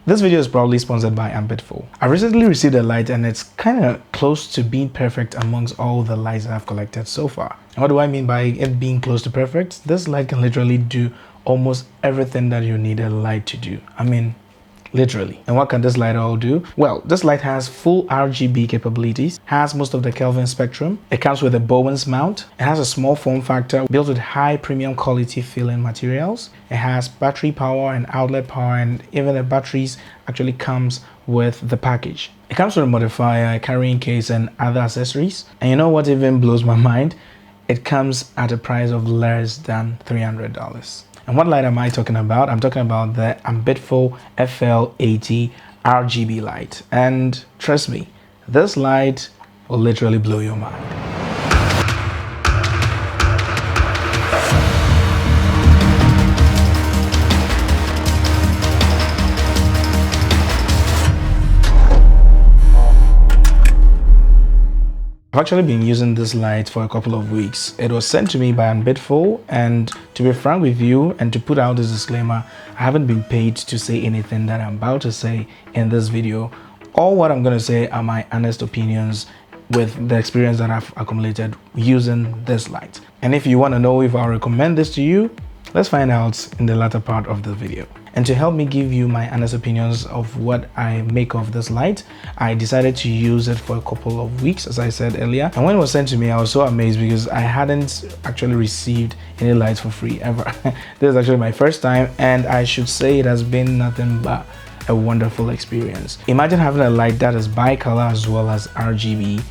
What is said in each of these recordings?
This video is probably sponsored by Ambitful. I recently received a light and it's kind of close to being perfect amongst all the lights I've collected so far. And what do I mean by it being close to perfect? This light can literally do almost everything that you need a light to do. I mean, literally. And what can this light all do? Well, this light has full RGB capabilities, has most of the Kelvin spectrum. It comes with a Bowens mount. It has a small form factor built with high premium quality fill-in materials. It has battery power and outlet power, and even the batteries actually comes with the package. It comes with a modifier, a carrying case, and other accessories. And you know what even blows my mind? It comes at a price of less than $300. And what light am I talking about? I'm talking about the Ambitful FL80 RGB light. And trust me, this light will literally blow your mind. I've actually been using this light for a couple of weeks. It was sent to me by Ambitful, and to be frank with you and to put out this disclaimer, I haven't been paid to say anything that I'm about to say in this video. All what I'm going to say are my honest opinions with the experience that I've accumulated using this light. And if you want to know if I'll recommend this to you, let's find out in the latter part of the video. And to help me give you my honest opinions of what I make of this light, I decided to use it for a couple of weeks, as I said earlier. And when it was sent to me, I was so amazed because I hadn't actually received any lights for free ever. This is actually my first time, and I should say it has been nothing but a wonderful experience. Imagine having a light that is bicolor as well as RGB.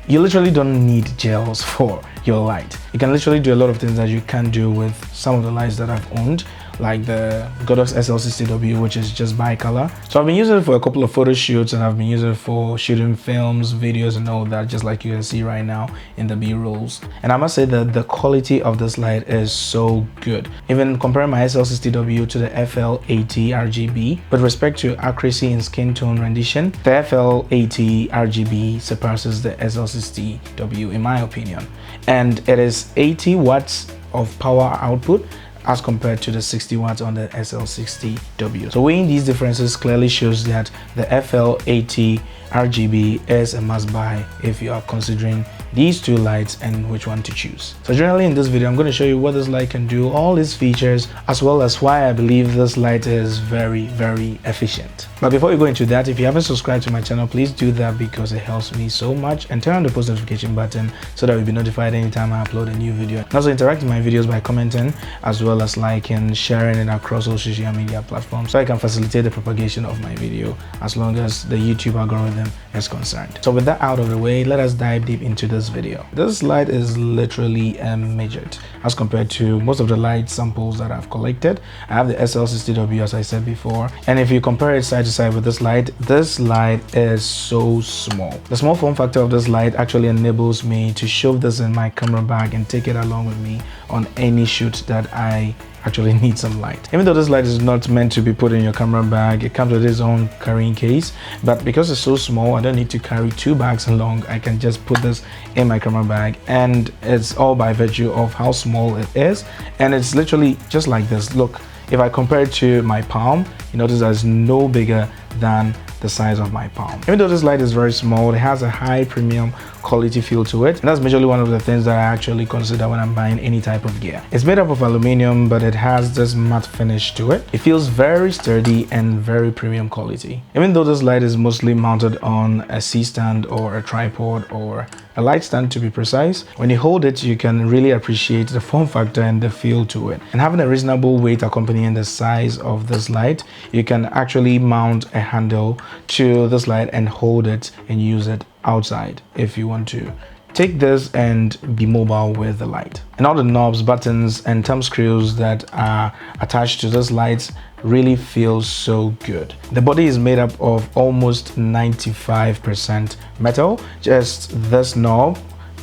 You literally don't need gels for your light. You can literally do a lot of things that you can do with some of the lights that I've owned, like the Godox SL60W, which is just bicolor. So I've been using it for a couple of photo shoots, and I've been using it for shooting films, videos, and all that, just like you can see right now in the B-rolls. And I must say that the quality of this light is so good. Even comparing my SL60W to the FL80 RGB, with respect to accuracy in skin tone rendition, the FL80 RGB surpasses the SL60W in my opinion. And it is 80 watts of power output as compared to the 60 watts on the SL60W. So weighing these differences clearly shows that the FL80 RGB is a must buy if you are considering these two lights and which one to choose. So generally in this video, I'm going to show you what this light can do, all its features, as well as why I believe this light is very, very efficient. But before we go into that, if you haven't subscribed to my channel, please do that because it helps me so much, and turn on the post notification button so that you'll be notified anytime I upload a new video. And also interact with my videos by commenting, as well as liking, sharing it across all social media platforms so I can facilitate the propagation of my video as long as the YouTube algorithm is concerned. So with that out of the way, let us dive deep into this video. This light is literally a midget as compared to most of the light samples that I've collected. I have the SL60W, as I said before, and if you compare it side to side with this light is so small. The small form factor of this light actually enables me to shove this in my camera bag and take it along with me on any shoot that I actually need some light. Even though this light is not meant to be put in your camera bag, it comes with its own carrying case, but because it's so small, I don't need to carry two bags along. I can just put this in my camera bag, and it's all by virtue of how small it is. And it's literally just like this. Look, if I compare it to my palm, you notice that it's no bigger than the size of my palm. Even though this light is very small, it has a high premium quality feel to it, and that's majorly one of the things that I actually consider when I'm buying any type of gear. It's made up of aluminum, but it has this matte finish to it. It feels very sturdy and very premium quality. Even though this light is mostly mounted on a C-stand or a tripod or a light stand to be precise, when you hold it, you can really appreciate the form factor and the feel to it. And having a reasonable weight accompanying the size of this light, you can actually mount a handle to this light and hold it and use it outside if you want to take this and be mobile with the light. And all the knobs, buttons, and thumb screws that are attached to this light really feels so good. The body is made up of almost 95% metal. Just this knob,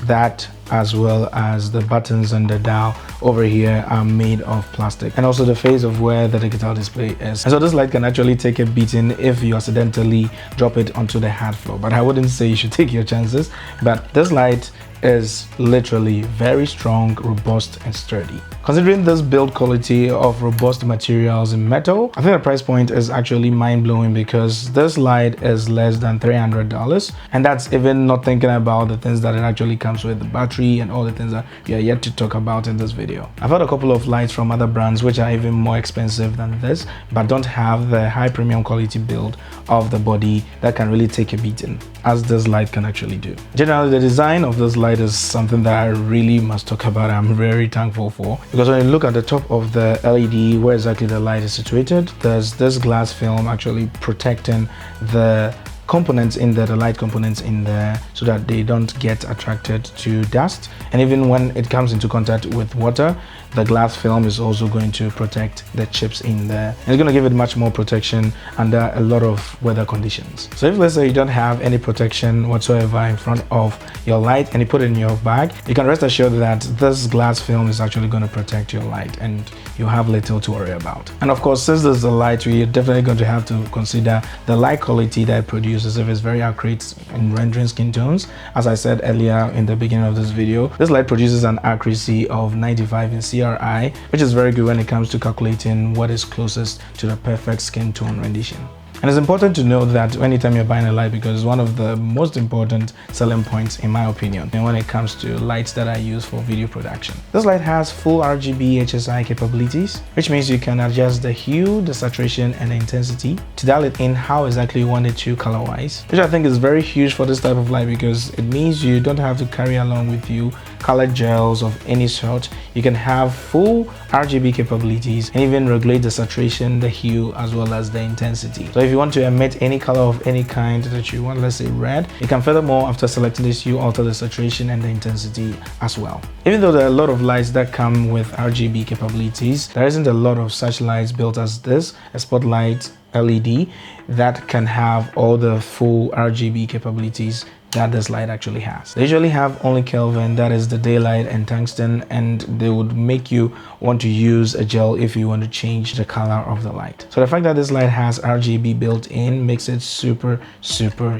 that, as well as the buttons and the dial over here are made of plastic, and also the face of where the digital display is. And so this light can actually take a beating if you accidentally drop it onto the hard floor, but I wouldn't say you should take your chances. But this light is literally very strong, robust and sturdy. Considering this build quality of robust materials in metal, I think the price point is actually mind-blowing because this light is less than $300, and that's even not thinking about the things that it actually comes with, the battery and all the things that we are yet to talk about in this video. I've had a couple of lights from other brands which are even more expensive than this but don't have the high premium quality build of the body that can really take a beating as this light can actually do. Generally, the design of this light is something that I really must talk about. I'm very thankful for, because when you look at the top of the LED where exactly the light is situated, there's this glass film actually protecting the components in there, the light components in there, so that they don't get attracted to dust. And even when it comes into contact with water, the glass film is also going to protect the chips in there, and it's going to give it much more protection under a lot of weather conditions. So if, let's say, you don't have any protection whatsoever in front of your light and you put it in your bag, you can rest assured that this glass film is actually going to protect your light and you have little to worry about. And of course, since this is a light, we're definitely going to have to consider the light quality that it produces, if it's very accurate in rendering skin tones. As I said earlier in the beginning of this video, this light produces an accuracy of 95 in CRI, which is very good when it comes to calculating what is closest to the perfect skin tone rendition. And it's important to note that anytime you're buying a light, because it's one of the most important selling points in my opinion and when it comes to lights that I use for video production. This light has full RGB HSI capabilities, which means you can adjust the hue, the saturation and the intensity to dial it in how exactly you want it to color wise, which I think is very huge for this type of light, because it means you don't have to carry along with you colored gels of any sort. You can have full RGB capabilities and even regulate the saturation, the hue as well as the intensity. So if you want to emit any color of any kind that you want, let's say red, you can furthermore, after selecting this, you alter the saturation and the intensity as well. Even though there are a lot of lights that come with RGB capabilities, there isn't a lot of such lights built as this, a Spotlight LED, that can have all the full RGB capabilities that this light actually has. They usually have only Kelvin, that is the daylight, and tungsten, and they would make you want to use a gel if you want to change the color of the light. So the fact that this light has RGB built in makes it super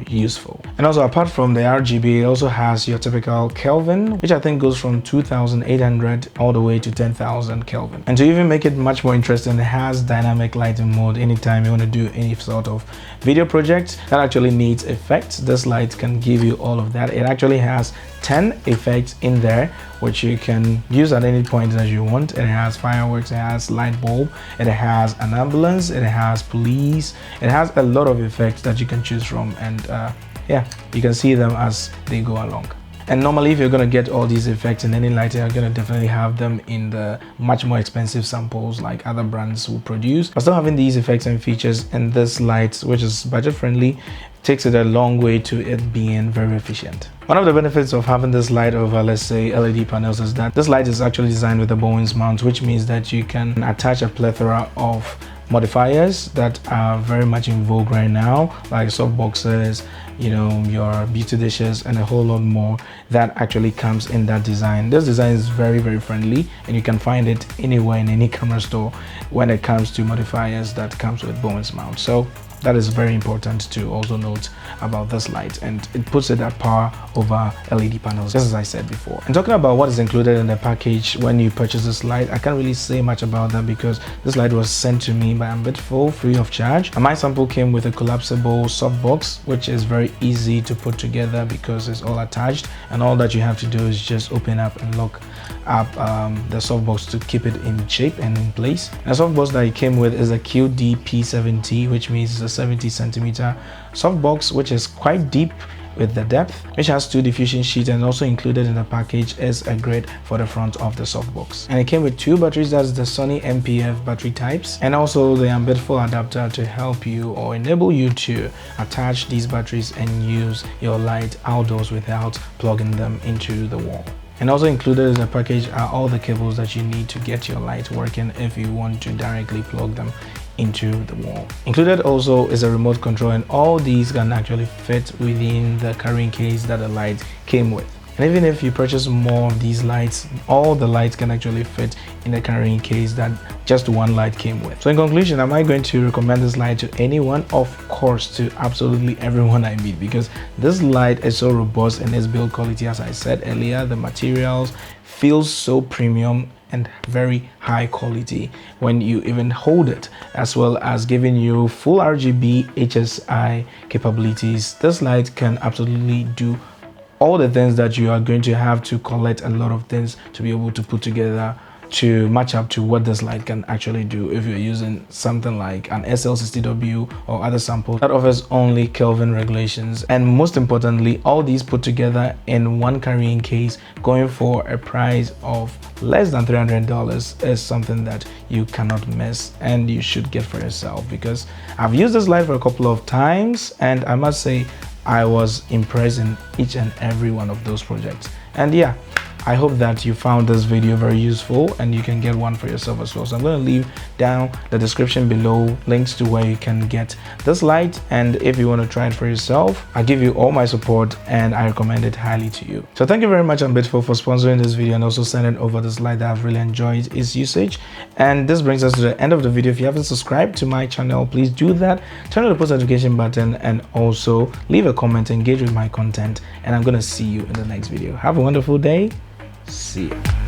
useful. And also, apart from the RGB, it also has your typical Kelvin, which I think goes from 2800 all the way to 10,000 Kelvin. And to even make it much more interesting, it has dynamic lighting mode. Anytime you want to do any sort of video project that actually needs effects, this light can give you all of that. It actually has 10 effects in there which you can use at any point that you want. It has fireworks, it has light bulb, it has an ambulance, it has police, it has a lot of effects that you can choose from, and yeah, you can see them as they go along. And normally, if you're going to get all these effects in any light, you're going to definitely have them in the much more expensive samples like other brands will produce. But still having these effects and features in this light, which is budget friendly, takes it a long way to it being very efficient. One of the benefits of having this light over, let's say, LED panels is that this light is actually designed with a Bowens mount, which means that you can attach a plethora of modifiers that are very much in vogue right now, like softboxes, you know, your beauty dishes, and a whole lot more that actually comes in that design. This design is very friendly, and you can find it anywhere in any camera store when it comes to modifiers that comes with Bowens mount. So that is very important to also note about this light, and it puts it at par over LED panels, just as I said before. And talking about what is included in the package when you purchase this light, I can't really say much about that because this light was sent to me by Ambitful free of charge, and my sample came with a collapsible softbox, which is very easy to put together because it's all attached, and all that you have to do is just open up and lock up the softbox to keep it in shape and in place. And the softbox that it came with is a QD-P70, which means it's a 70 centimeter softbox, which is quite deep with the depth, which has 2 diffusion sheets, and also included in the package is a grid for the front of the softbox. And it came with 2 batteries, that's the Sony MPF battery types, and also the Ambitful adapter to help you or enable you to attach these batteries and use your light outdoors without plugging them into the wall. And also included in the package are all the cables that you need to get your light working if you want to directly plug them into the wall. Included also is a remote control, and all these can actually fit within the carrying case that the light came with. And even if you purchase more of these lights, all the lights can actually fit in the carrying case that just one light came with. So in conclusion, am I going to recommend this light to anyone? Of course, to absolutely everyone I meet, because this light is so robust in its build quality. As I said earlier, the materials feel so premium and very high quality when you even hold it, as well as giving you full RGB HSI capabilities. This light can absolutely do all the things that you are going to have to collect a lot of things to be able to put together to match up to what this light can actually do if you're using something like an SL60W or other samples that offers only Kelvin regulations. And most importantly, all these put together in one carrying case, going for a price of less than $300 is something that you cannot miss and you should get for yourself, because I've used this light for a couple of times and I must say I was impressed in each and every one of those projects. And yeah, I hope that you found this video very useful and you can get one for yourself as well. So I'm going to leave down the description below links to where you can get this light, and if you want to try it for yourself, I give you all my support and I recommend it highly to you. So thank you very much, Ambitful, for sponsoring this video and also sending over this light that I've really enjoyed its usage. And this brings us to the end of the video. If you haven't subscribed to my channel, please do that. Turn on the post notification button and also leave a comment, engage with my content, and I'm going to see you in the next video. Have a wonderful day. See ya.